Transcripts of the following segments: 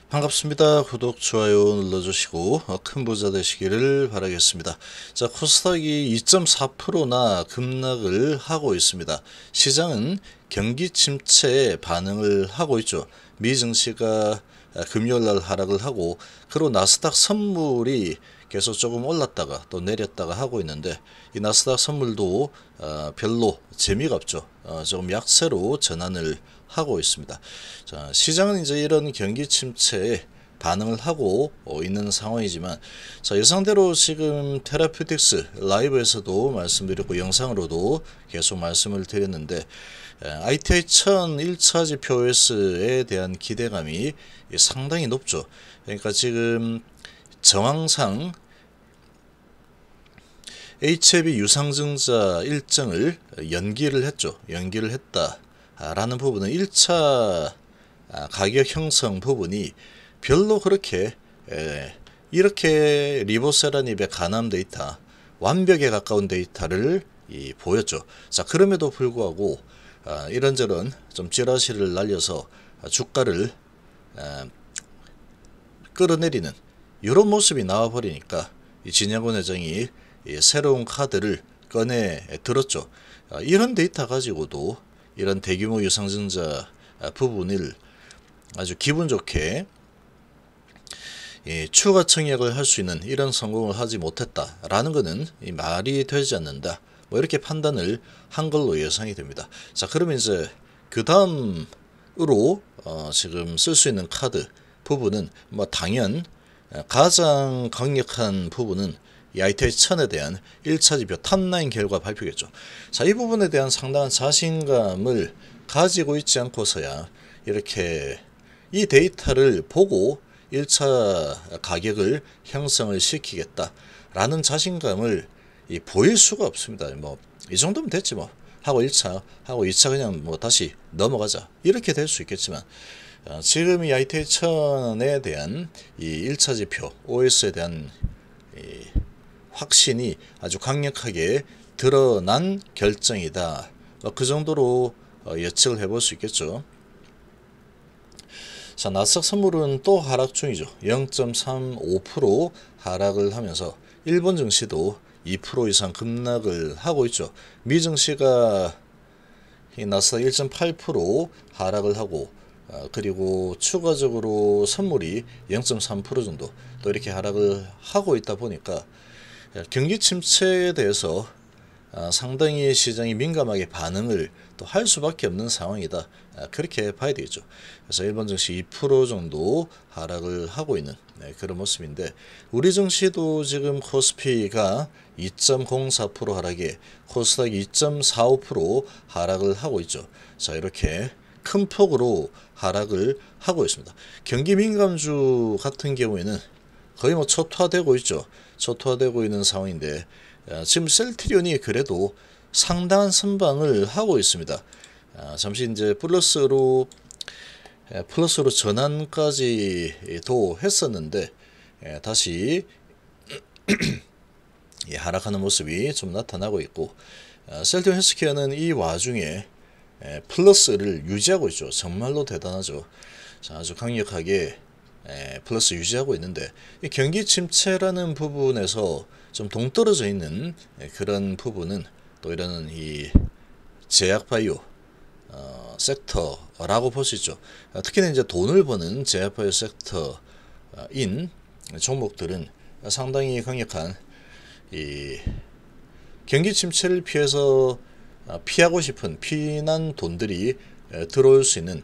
반갑습니다. 구독, 좋아요 눌러주시고 큰 부자 되시기를 바라겠습니다. 자, 코스닥이 2.4%나 급락을 하고 있습니다. 시장은 경기 침체에 반응을 하고 있죠. 미 증시가 금요일날 하락을 하고, 그리고 나스닥 선물이 계속 조금 올랐다가 또 내렸다가 하고 있는데, 이 나스닥 선물도 별로 재미가 없죠. 조금 약세로 전환을 하고 있습니다. 자, 시장은 이제 이런 경기 침체에 반응을 하고 있는 상황이지만, 자, 예상대로 지금 테라퓨틱스 라이브에서도 말씀드렸고 영상으로도 계속 말씀을 드렸는데, ITI 1000 1차 지표 OS에 대한 기대감이 상당히 높죠. 그러니까 지금 정황상 HLB 유상증자 일정을 연기를 했죠. 연기를 했다라는 부분은 1차 가격 형성 부분이 별로 그렇게 이렇게 리보세라닙의 간암 데이터, 완벽에 가까운 데이터를 보였죠. 자, 그럼에도 불구하고 이런저런 좀 찌라시를 날려서 주가를 끌어내리는 이런 모습이 나와버리니까 이 진양곤 회장이 새로운 카드를 꺼내 들었죠. 이런 데이터 가지고도 이런 대규모 유상증자 부분을 아주 기분 좋게 추가 청약을 할 수 있는 이런 성공을 하지 못했다라는 것은 말이 되지 않는다, 뭐 이렇게 판단을 한 걸로 예상이 됩니다. 자, 그러면 이제 그 다음으로 지금 쓸 수 있는 카드 부분은 뭐 당연 가장 강력한 부분은 이 ITI 1000에 대한 1차 지표 탑9 결과 발표겠죠. 자, 이 부분에 대한 상당한 자신감을 가지고 있지 않고서야 이렇게 이 데이터를 보고 1차 가격을 형성을 시키겠다라는 자신감을 보일 수가 없습니다. 뭐 이 정도면 됐지 뭐 하고 1차 하고 2차 그냥 뭐 다시 넘어가자, 이렇게 될 수 있겠지만, 지금 이 ITI 1000에 대한 이 1차 지표 OS에 대한 확신이 아주 강력하게 드러난 결정이다, 그 정도로 예측을 해볼 수 있겠죠. 자, 나스닥 선물은 또 하락 중이죠. 0.35% 하락을 하면서 일본 증시도 2% 이상 급락을 하고 있죠. 미 증시가 이 나스닥 1.8% 하락을 하고, 그리고 추가적으로 선물이 0.3% 정도 또 이렇게 하락을 하고 있다 보니까 경기 침체에 대해서 상당히 시장이 민감하게 반응을 또 할 수밖에 없는 상황이다, 그렇게 봐야 되겠죠. 그래서 일본 증시 2% 정도 하락을 하고 있는 그런 모습인데, 우리 증시도 지금 코스피가 2.04% 하락에 코스닥이 2.45% 하락을 하고 있죠. 자, 이렇게 큰 폭으로 하락을 하고 있습니다. 경기 민감주 같은 경우에는 거의 뭐 초토화되고 있죠. 초토화되고 있는 상황인데, 지금 셀트리온이 그래도 상당한 선방을 하고 있습니다. 잠시 이제 플러스로 전환까지도 했었는데, 다시 하락하는 모습이 좀 나타나고 있고, 셀트리온 헬스케어는 이 와중에 플러스를 유지하고 있죠. 정말로 대단하죠. 자, 아주 강력하게 플러스 유지하고 있는데, 이 경기 침체라는 부분에서 좀 동떨어져 있는 그런 부분은 또 이런 이 제약바이오 섹터라고 볼 수 있죠. 특히나 이제 돈을 버는 제약바이오 섹터인 종목들은 상당히 강력한 이 경기 침체를 피해서 피하고 싶은 피난 돈들이 들어올 수 있는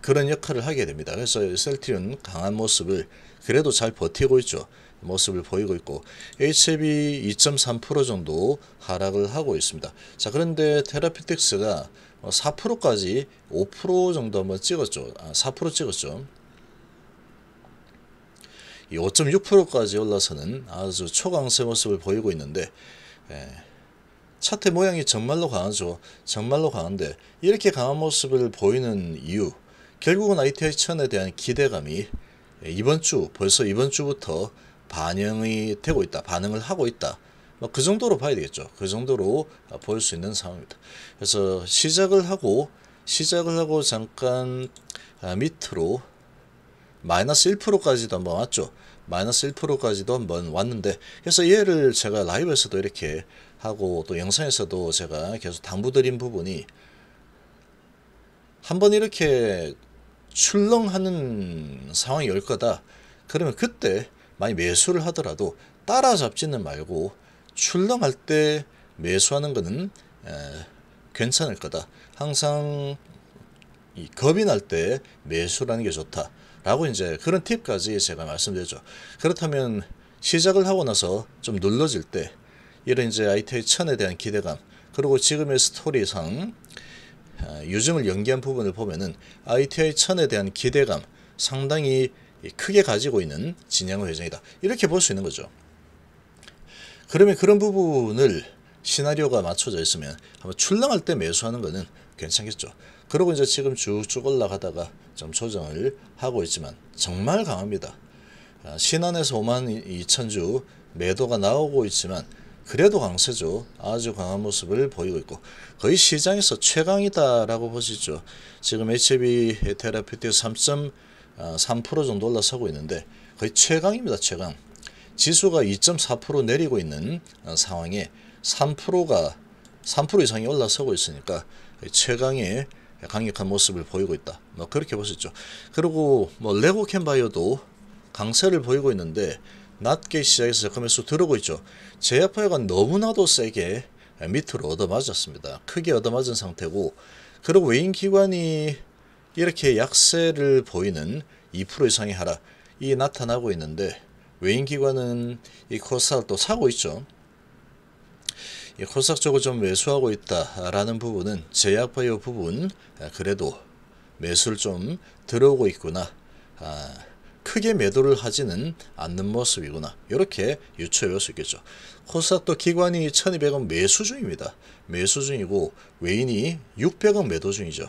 그런 역할을 하게 됩니다. 그래서 셀트리온 강한 모습을 그래도 잘 버티고 있죠. 모습을 보이고 있고, HLB 2.3% 정도 하락을 하고 있습니다. 자, 그런데 테라피틱스가 4%까지 5% 정도 한번 찍었죠. 4% 찍었죠. 이 5.6%까지 올라서는 아주 초강세 모습을 보이고 있는데, 차트 모양이 정말로 강하죠. 정말로 강한데, 이렇게 강한 모습을 보이는 이유, 결국은 ITI 1000에 대한 기대감이 벌써 이번 주부터 반영이 되고 있다, 반응을 하고 있다, 뭐 그 정도로 봐야 되겠죠. 그 정도로 볼 수 있는 상황입니다. 그래서 시작을 하고 잠깐 밑으로 마이너스 1%까지도 한번 왔죠. 마이너스 1%까지도 한번 왔는데, 그래서 얘를 제가 라이브에서도 이렇게 하고 또 영상에서도 제가 계속 당부드린 부분이, 한번 이렇게 출렁하는 상황이 올 거다. 그러면 그때 많이 매수를 하더라도 따라잡지는 말고 출렁할 때 매수하는 거는 괜찮을 거다. 항상 이 겁이 날 때 매수라는 게 좋다. 라고 이제 그런 팁까지 제가 말씀드렸죠. 그렇다면 시작을 하고 나서 좀 눌러질 때 이런 이제 ITI 1000에 대한 기대감, 그리고 지금의 스토리상 유증을 연기한 부분을 보면은 ITI 1000에 대한 기대감 상당히 크게 가지고 있는 진양호 회장이다. 이렇게 볼 수 있는 거죠. 그러면 그런 부분을 시나리오가 맞춰져 있으면 한번 출렁할 때 매수하는 거는 괜찮겠죠. 그리고 이제 지금 쭉쭉 올라가다가 좀 조정을 하고 있지만 정말 강합니다. 신한에서 52,000주 매도가 나오고 있지만 그래도 강세죠. 아주 강한 모습을 보이고 있고 거의 시장에서 최강이다라고 보시죠. 지금 HB 테라피틱 3.3% 정도 올라서고 있는데 거의 최강입니다. 최강. 지수가 2.4% 내리고 있는 상황에 3% 이상이 올라서고 있으니까 최강의 강력한 모습을 보이고 있다. 뭐 그렇게 보셨죠. 그리고 뭐 레고캔바이오도 강세를 보이고 있는데 낮게 시작해서 금매수 들어오고 있죠. 제약바이오가 너무나도 세게 밑으로 얻어맞았습니다. 크게 얻어맞은 상태고, 그리고 외인기관이 이렇게 약세를 보이는 2% 이상의 하락이 나타나고 있는데, 외인기관은 이 코스닥을 또 사고 있죠. 이 코스닥 쪽을 좀 매수하고 있다라는 부분은 제약바이오 부분 그래도 매수를 좀 들어오고 있구나, 크게 매도를 하지는 않는 모습이구나, 이렇게 유추해 볼 수 있겠죠. 코스닥도 기관이 1200원 매수 중입니다. 매수 중이고 외인이 600원 매도 중이죠.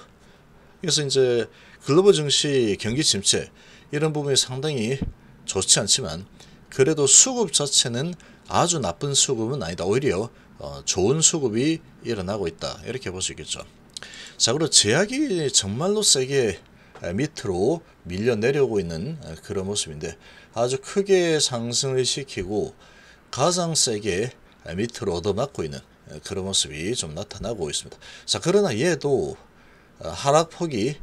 그래서 이제 글로벌 증시 경기 침체 이런 부분이 상당히 좋지 않지만 그래도 수급 자체는 아주 나쁜 수급은 아니다. 오히려 좋은 수급이 일어나고 있다. 이렇게 볼 수 있겠죠. 자, 그리고 제약이 정말로 세게 밑으로 밀려 내려오고 있는 그런 모습인데 아주 크게 상승을 시키고 가장 세게 밑으로 얻어맞고 있는 그런 모습이 좀 나타나고 있습니다. 자, 그러나 얘도 하락폭이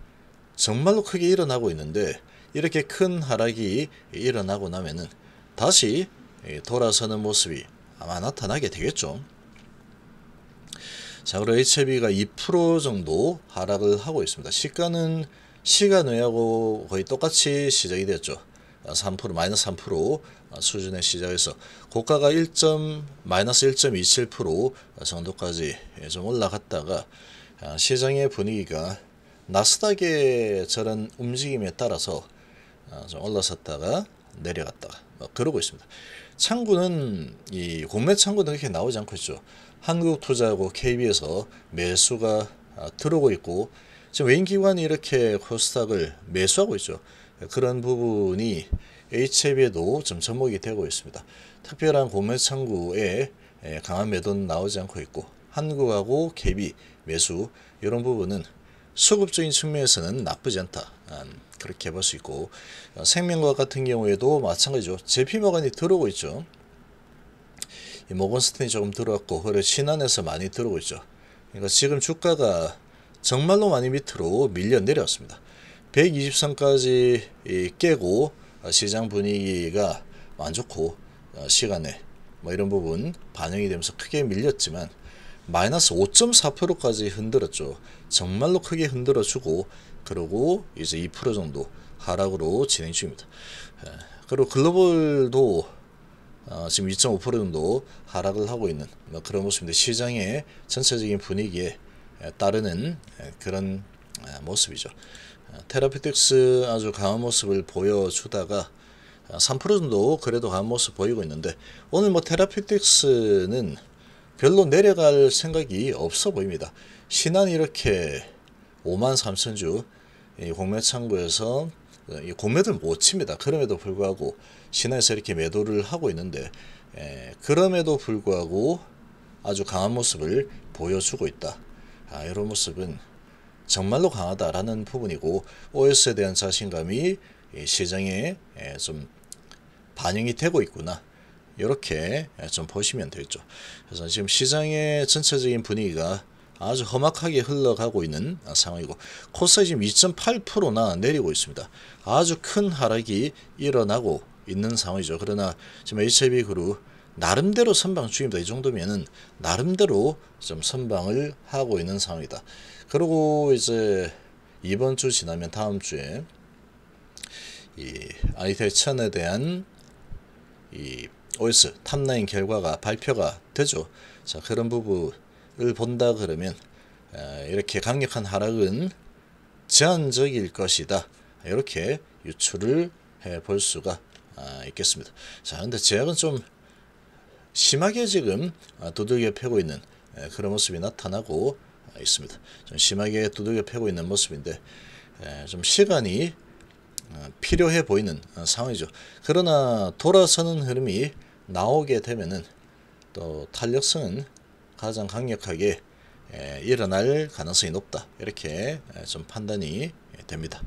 정말로 크게 일어나고 있는데 이렇게 큰 하락이 일어나고 나면은 다시 돌아서는 모습이 아마 나타나게 되겠죠. 자, 그리고 HLB가 2% 정도 하락을 하고 있습니다. 시가는 시간 외하고 거의 똑같이 시작이 됐죠. 3% 마이너스 3% 수준의 시작에서 고가가 마이너스 1.27% 정도까지 좀 올라갔다가 시장의 분위기가 나스닥의 저런 움직임에 따라서 좀 올라섰다가 내려갔다가 그러고 있습니다. 창구는 이 공매 창구는 이렇게 나오지 않고 있죠. 한국투자하고 KB에서 매수가 들어오고 있고 지금 외인기관이 이렇게 코스닥을 매수하고 있죠. 그런 부분이 HLB에도 좀 접목이 되고 있습니다. 특별한 공매 창구에 강한 매도는 나오지 않고 있고 한국하고 KB 매수 이런 부분은 수급적인 측면에서는 나쁘지 않다. 그렇게 볼 수 있고 생명과학 같은 경우에도 마찬가지죠. JP모건이 들어오고 있죠. 모건스탠이 조금 들어왔고 그리고 신한에서 많이 들어오고 있죠. 그러니까 지금 주가가 정말로 많이 밑으로 밀려 내려왔습니다. 120선까지 깨고 시장 분위기가 안 좋고 시간에 뭐 이런 부분 반영이 되면서 크게 밀렸지만 마이너스 5.4%까지 흔들었죠. 정말로 크게 흔들어주고 그러고 이제 2% 정도 하락으로 진행 중입니다. 그리고 글로벌도 지금 2.5% 정도 하락을 하고 있는 그런 모습인데 시장의 전체적인 분위기에 따르는 그런 모습이죠. 테라피틱스 아주 강한 모습을 보여주다가 3% 정도 그래도 강한 모습 보이고 있는데 오늘 뭐 테라피틱스는 별로 내려갈 생각이 없어 보입니다. 신한이 이렇게 53,000주 공매 창구에서 공매들 못 칩니다. 그럼에도 불구하고 신한에서 이렇게 매도를 하고 있는데 그럼에도 불구하고 아주 강한 모습을 보여주고 있다. 이런 모습은 정말로 강하다라는 부분이고 OS에 대한 자신감이 이 시장에 좀 반영이 되고 있구나. 이렇게 좀 보시면 되겠죠. 그래서 지금 시장의 전체적인 분위기가 아주 험악하게 흘러가고 있는 상황이고, 코스닥이 지금 2.8%나 내리고 있습니다. 아주 큰 하락이 일어나고 있는 상황이죠. 그러나 지금 HIB그룹 나름대로 선방 중입니다. 이 정도면은 나름대로 좀 선방을 하고 있는 상황이다. 그리고 이제 이번 주 지나면 다음 주에 이 아이텔천에 대한 이 OS 탑라인 결과가 발표가 되죠. 자, 그런 부분을 본다 그러면 이렇게 강력한 하락은 제한적일 것이다. 이렇게 유추를 해 볼 수가 있겠습니다. 자, 근데 제약은 좀 심하게 지금 두들겨 패고 있는 그런 모습이 나타나고 있습니다. 좀 심하게 두들겨 패고 있는 모습인데 좀 시간이 필요해 보이는 상황이죠. 그러나 돌아서는 흐름이 나오게 되면은 또 탄력성은 가장 강력하게 일어날 가능성이 높다. 이렇게 좀 판단이 됩니다.